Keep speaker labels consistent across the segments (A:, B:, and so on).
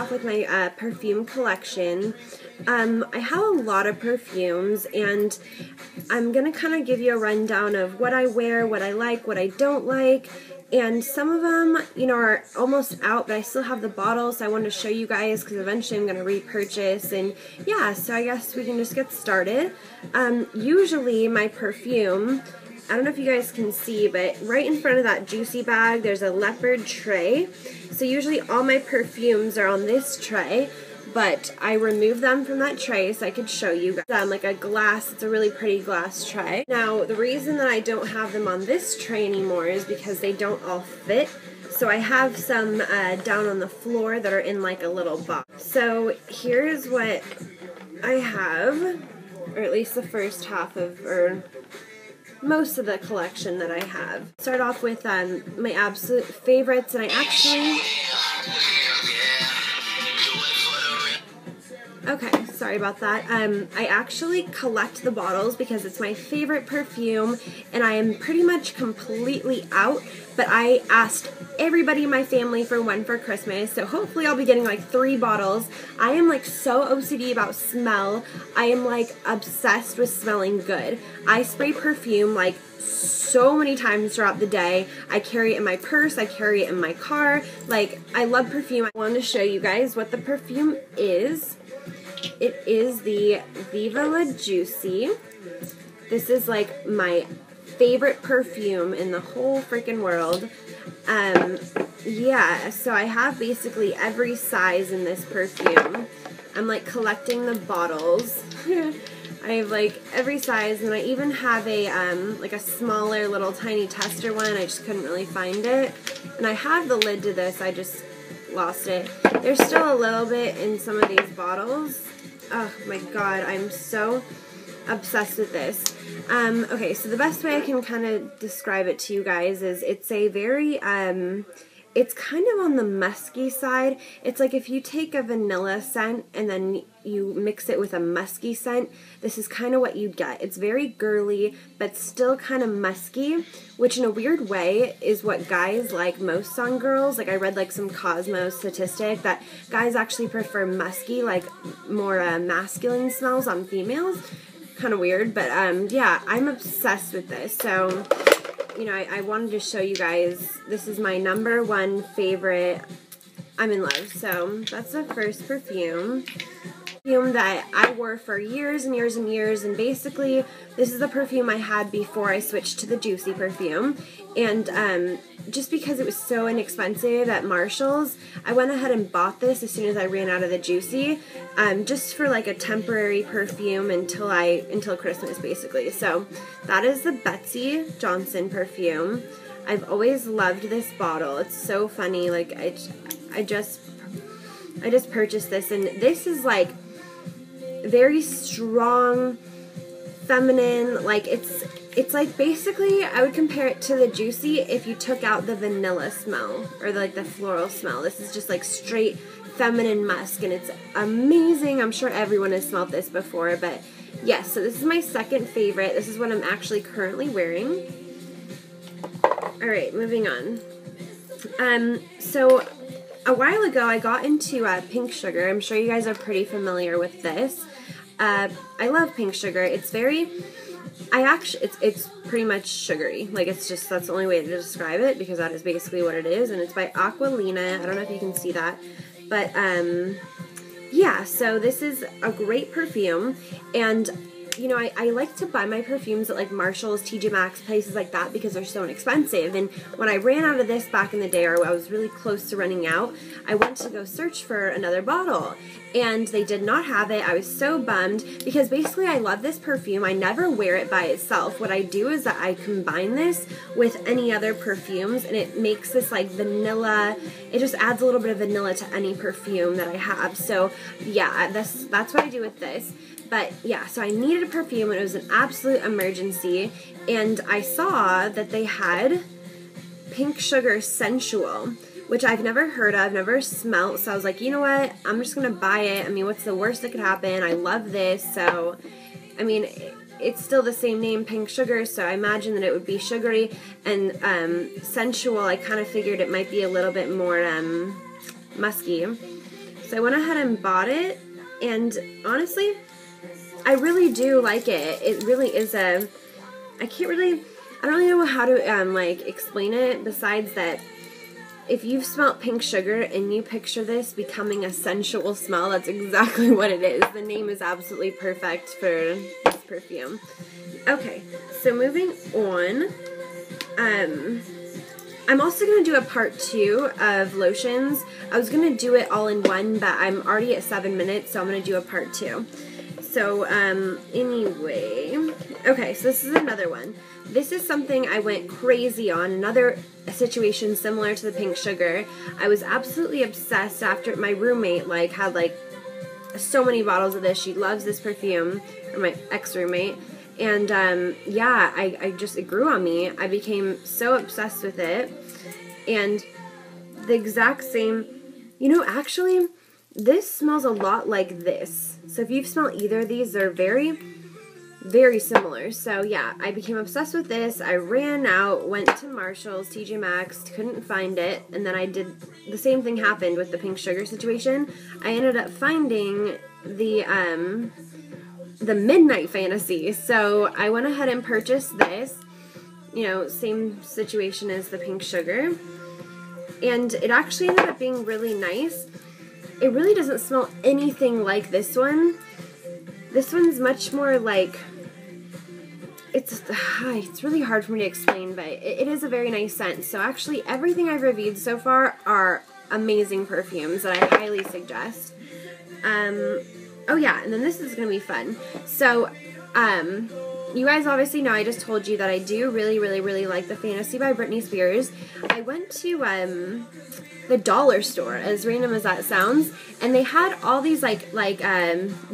A: off with my perfume collection. I have a lot of perfumes, and I'm going to kind of give you a rundown of what I wear, what I like, what I don't like, and some of them, you know, are almost out, but I still have the bottles, so I wanted to show you guys because eventually I'm going to repurchase, and yeah, so I guess we can just get started. Usually my perfume, I don't know if you guys can see, but right in front of that Juicy bag, there's a leopard tray. So usually all my perfumes are on this tray, but I removed them from that tray so I could show you guys. Like a glass, it's a really pretty glass tray. Now, the reason that I don't have them on this tray anymore is because they don't all fit. So I have some down on the floor that are in like a little box. So here's what I have, or at least the first half of, or most of the collection that I have. Start off with my absolute favorites, and I actually... Okay, sorry about that. I actually collect the bottles because it's my favorite perfume, and I am pretty much completely out, but I asked everybody in my family for one for Christmas, so hopefully I'll be getting like 3 bottles. I am like so OCD about smell. I am like obsessed with smelling good. I spray perfume like so many times throughout the day. I carry it in my purse, I carry it in my car. Like, I love perfume. I wanted to show you guys what the perfume is. It is the Viva La Juicy. This is like my favorite perfume in the whole freaking world. Yeah, so I have basically every size in this perfume. I'm like collecting the bottles. I have like every size, and I even have a like a smaller little tiny tester one. I just couldn't really find it. And I have the lid to this, I just lost it. There's still a little bit in some of these bottles. Oh my god, I'm so obsessed with this. Okay, so the best way I can kind of describe it to you guys is it's a very, it's kind of on the musky side. It's like if you take a vanilla scent and then you mix it with a musky scent, this is kind of what you get. It's very girly, but still kind of musky, which in a weird way is what guys like most on girls. Like I read like some Cosmo statistic that guys actually prefer musky, like more masculine smells on females. Kind of weird, but yeah, I'm obsessed with this. So, you know, I wanted to show you guys, this is my #1 favorite. I'm in love. So that's the first perfume that I wore for years and years and years, and basically this is the perfume I had before I switched to the Juicy perfume, and just because it was so inexpensive at Marshall's, I went ahead and bought this as soon as I ran out of the Juicy, just for like a temporary perfume until Christmas basically. So that is the Betsey Johnson perfume. I've always loved this bottle. It's so funny. Like I just purchased this, and this is like very strong, feminine. Like it's like basically I would compare it to the Juicy if you took out the vanilla smell or like the floral smell. This is just like straight feminine musk, and it's amazing. I'm sure everyone has smelled this before, but yes, so this is my second favorite. This is what I'm actually currently wearing. Alright, moving on. So a while ago I got into Pink Sugar. I'm sure you guys are pretty familiar with this. I love Pink Sugar. It's very, it's pretty much sugary. Like it's just, that's the only way to describe it, because that is basically what it is, and it's by Aquilina. I don't know if you can see that, but yeah, so this is a great perfume, and you know, I like to buy my perfumes at like Marshall's, TJ Maxx, places like that, because they're so inexpensive. And when I ran out of this back in the day, or I was really close to running out, I went to go search for another bottle, and they did not have it. I was so bummed, because basically I love this perfume. I never wear it by itself. What I do is that I combine this with any other perfumes, and it makes this like vanilla, it just adds a little bit of vanilla to any perfume that I have. So yeah, that's what I do with this. But yeah, so I needed a perfume, and it was an absolute emergency, and I saw that they had Pink Sugar Sensual, which I've never heard of, never smelt, so I was like, you know what, I'm just gonna buy it. I mean, what's the worst that could happen? I love this, so, I mean, it's still the same name, Pink Sugar, so I imagine that it would be sugary, and sensual, I kind of figured it might be a little bit more musky. So I went ahead and bought it, and honestly, I really do like it. It really is I don't really know how to like explain it besides that if you've smelled pink sugar and you picture this becoming a sensual smell, that's exactly what it is. The name is absolutely perfect for this perfume. Okay, so moving on, I'm also going to do a part 2 of lotions. I was going to do it all in one, but I'm already at 7 minutes, so I'm going to do a part 2. So, anyway, okay, so this is another one. This is something I went crazy on, another situation similar to the pink sugar. I was absolutely obsessed after my roommate, like, had, like, so many bottles of this. She loves this perfume, or my ex-roommate, and, yeah, it grew on me. I became so obsessed with it, and the exact same, actually, this smells a lot like this. So if you've smelled either of these, they're very, very similar. So yeah, I became obsessed with this. I ran out, went to Marshall's, TJ Maxx, couldn't find it, and then I did, the same thing happened with the pink sugar situation. I ended up finding the Midnight Fantasy. So I went ahead and purchased this, same situation as the pink sugar. And it actually ended up being really nice. It really doesn't smell anything like this one. This one's much more like, it's really hard for me to explain, but it is a very nice scent. So actually everything I've reviewed so far are amazing perfumes that I highly suggest. Oh yeah, and then this is going to be fun. So, you guys obviously know I just told you that I do really, really, really like the Fantasy by Britney Spears. I went to, the dollar store, as random as that sounds, and they had all these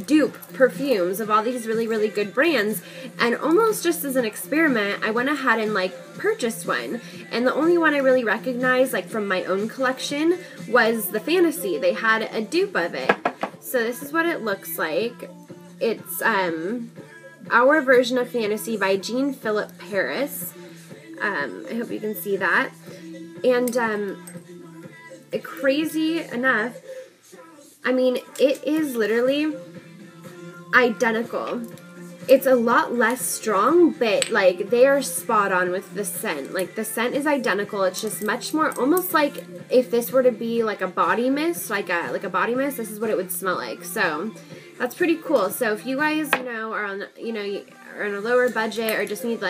A: dupe perfumes of all these really, really good brands, and almost just as an experiment, I went ahead and purchased one, and the only one I really recognized from my own collection was the Fantasy. They had a dupe of it. So this is what it looks like. It's Our Version of Fantasy by Jean Philippe Paris. I hope you can see that. And crazy enough, I mean, it is literally identical. It's a lot less strong, but they are spot on with the scent. The scent is identical. It's just much more, almost like if this were to be a body mist, like a body mist, this is what it would smell like. So that's pretty cool. So if you guys, are on, are on a lower budget or just need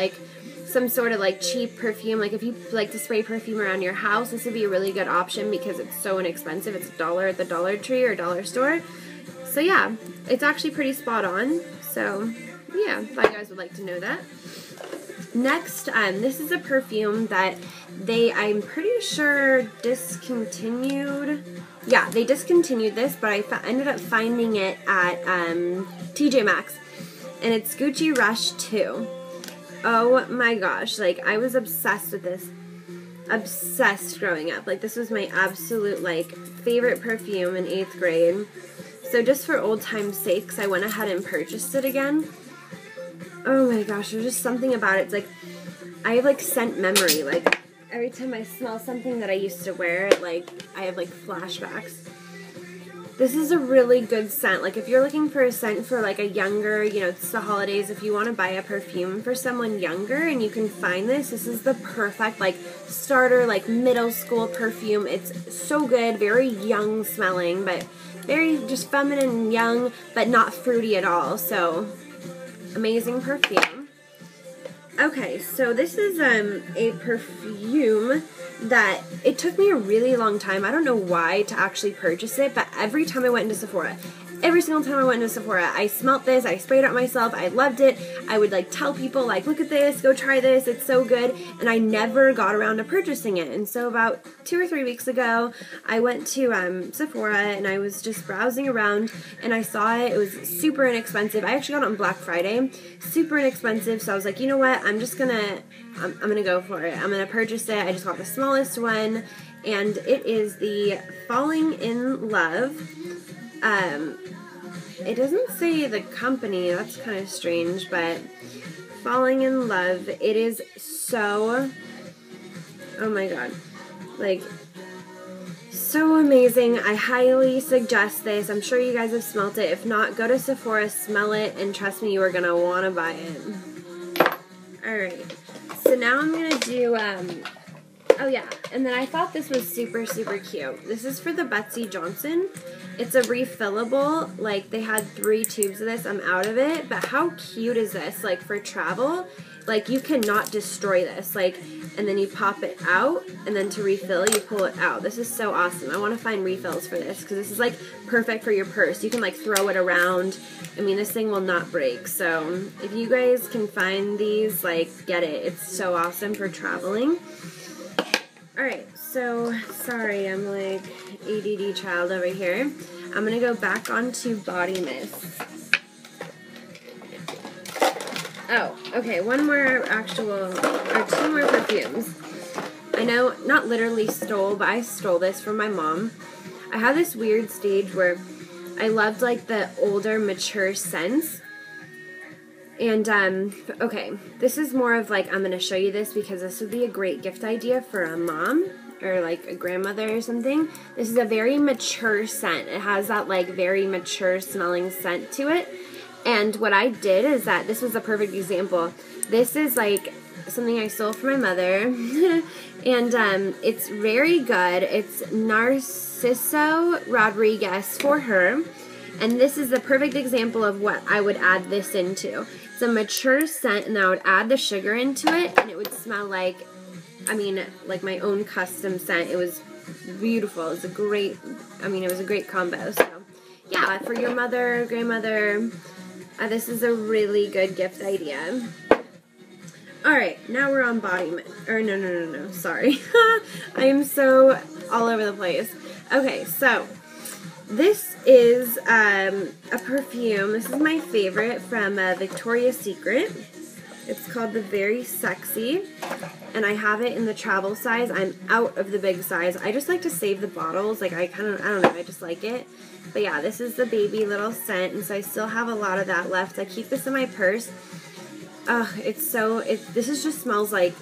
A: some sort of cheap perfume, if you like to spray perfume around your house, this would be a really good option because it's so inexpensive. It's $1 at the Dollar Tree or dollar store. So yeah, it's actually pretty spot on. So yeah, thought you guys would like to know that. Next, this is a perfume that I'm pretty sure discontinued. Yeah, they discontinued this, but I ended up finding it at TJ Maxx, and it's Gucci Rush 2. Oh my gosh, I was obsessed with this. Obsessed growing up. This was my absolute, favorite perfume in 8th grade. So just for old time's sakes, I went ahead and purchased it again. Oh my gosh, there's just something about it. It's I have, scent memory. Every time I smell something that I used to wear, I have, flashbacks. This is a really good scent. If you're looking for a scent for, a younger, it's the holidays, if you want to buy a perfume for someone younger and you can find this is the perfect, starter, middle school perfume. It's so good, very young smelling, but very just feminine and young, but not fruity at all. So, amazing perfume. Okay, so this is a perfume that it took me a really long time, I don't know why, to actually purchase it, but every time I went into Sephora, every single time I went into Sephora, I smelt this, I sprayed it on myself, I loved it. I would tell people look at this, go try this, it's so good, and I never got around to purchasing it. And so about 2 or 3 weeks ago, I went to Sephora and I was just browsing around and I saw it. It was super inexpensive. I actually got it on Black Friday, super inexpensive. So I was like, you know what, I'm gonna go for it. I'm gonna purchase it. I just got the smallest one, and it is the Falling in Love. It doesn't say the company, that's kind of strange, but Falling in Love, it is so, oh my god, so so amazing. I highly suggest this. I'm sure you guys have smelt it. If not, go to Sephora, smell it, and trust me, you are going to want to buy it. Alright, so now I'm going to do, oh yeah, and then I thought this was super, super cute. This is for the Betsey Johnson. It's a refillable, like they had 3 tubes of this. I'm out of it, but how cute is this? Like for travel, like you cannot destroy this. Like, and then you pop it out, and then to refill, you pull it out. This is so awesome. I want to find refills for this because this is like perfect for your purse. You can like throw it around. I mean, this thing will not break. So if you guys can find these, like, get it. It's so awesome for traveling. Alright, so sorry, I'm like ADD child over here. I'm gonna go back onto body mist. Oh, okay, one more actual, or 2 more perfumes. I know, not literally stole, but I stole this from my mom. I had this weird stage where I loved, like, the older, mature scents. And, okay, this is more of, like, I'm going to show you this because this would be a great gift idea for a mom or, like, a grandmother or something. This is a very mature scent. It has that, like, very mature smelling scent to it. And what I did is that this was a perfect example. This is like something I stole from my mother, and it's very good. It's Narciso Rodriguez for her, and this is the perfect example of what I would add this into. It's a mature scent, and I would add the sugar into it, and it would smell like, I mean, like my own custom scent. It was beautiful. It was a great, I mean, it was a great combo. So, yeah, for your mother, grandmother. This is a really good gift idea. Alright, now we're on body mist. Or no, sorry. I am so all over the place. Okay, so this is a perfume. This is my favorite from Victoria's Secret. It's called the Very Sexy, and I have it in the travel size. I'm out of the big size. I just like to save the bottles. Like, I don't know, I just like it. But yeah, this is the baby little scent, and so I still have a lot of that left. I keep this in my purse. It's so, this just smells like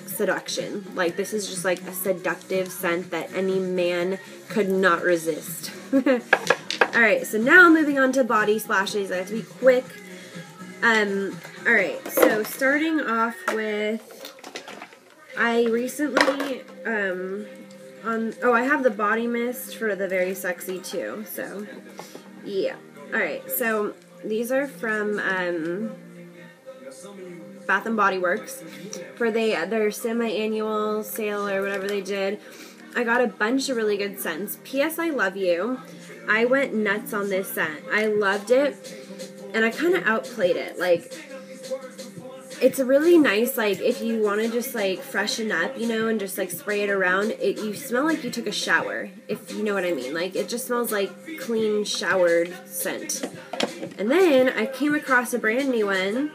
A: seduction. Like, this is just like a seductive scent that any man could not resist. Alright, so now moving on to body splashes. I have to be quick. Alright, so starting off with, I recently, I have the body mist for the Very Sexy too, so, yeah. Alright, so these are from, Bath & Body Works for their semi-annual sale or whatever they did. I got a bunch of really good scents. P.S. I Love You. I went nuts on this scent. I loved it, and I kind of outplayed it. Like, it's a really nice, like, if you want to just, like, freshen up, you know, and just, like, spray it around, you smell like you took a shower, if you know what I mean. Like, it just smells like clean, showered scent. And then I came across a brand new one.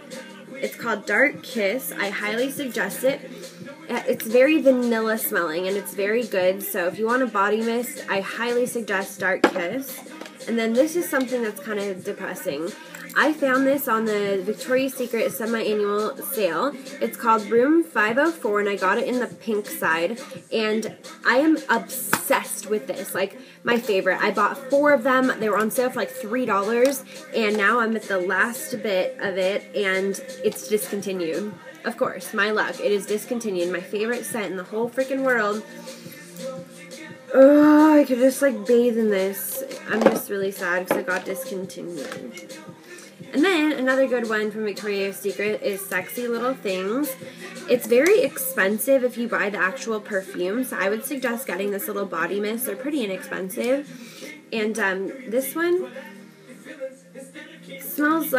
A: It's called Dark Kiss. I highly suggest it. It's very vanilla smelling, and it's very good. So if you want a body mist, I highly suggest Dark Kiss. And then this is something that's kind of depressing. I found this on the Victoria's Secret semi-annual sale. It's called Room 504, and I got it in the pink side. And I am obsessed with this. Like, my favorite. I bought 4 of them. They were on sale for like $3, and now I'm at the last bit of it, and it's discontinued. Of course, my luck. It is discontinued. My favorite scent in the whole freaking world. Oh, I could just like bathe in this. I'm just really sad because it got discontinued. And then another good one from Victoria's Secret is Sexy Little Things. It's very expensive if you buy the actual perfume, so I would suggest getting this little body mist. They're pretty inexpensive. And this one smells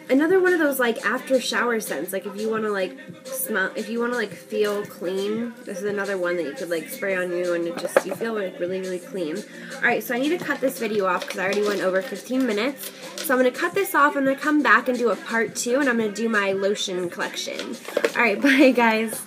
A: another one of those like after shower scents. Like if you want to like smell, if you want to like feel clean, this is another one that you could like spray on you, and it just, you feel like really, really clean. Alright, so I need to cut this video off because I already went over 15 minutes. So I'm going to cut this off. I'm going to come back and do a part 2, and I'm going to do my lotion collection. Alright, bye guys.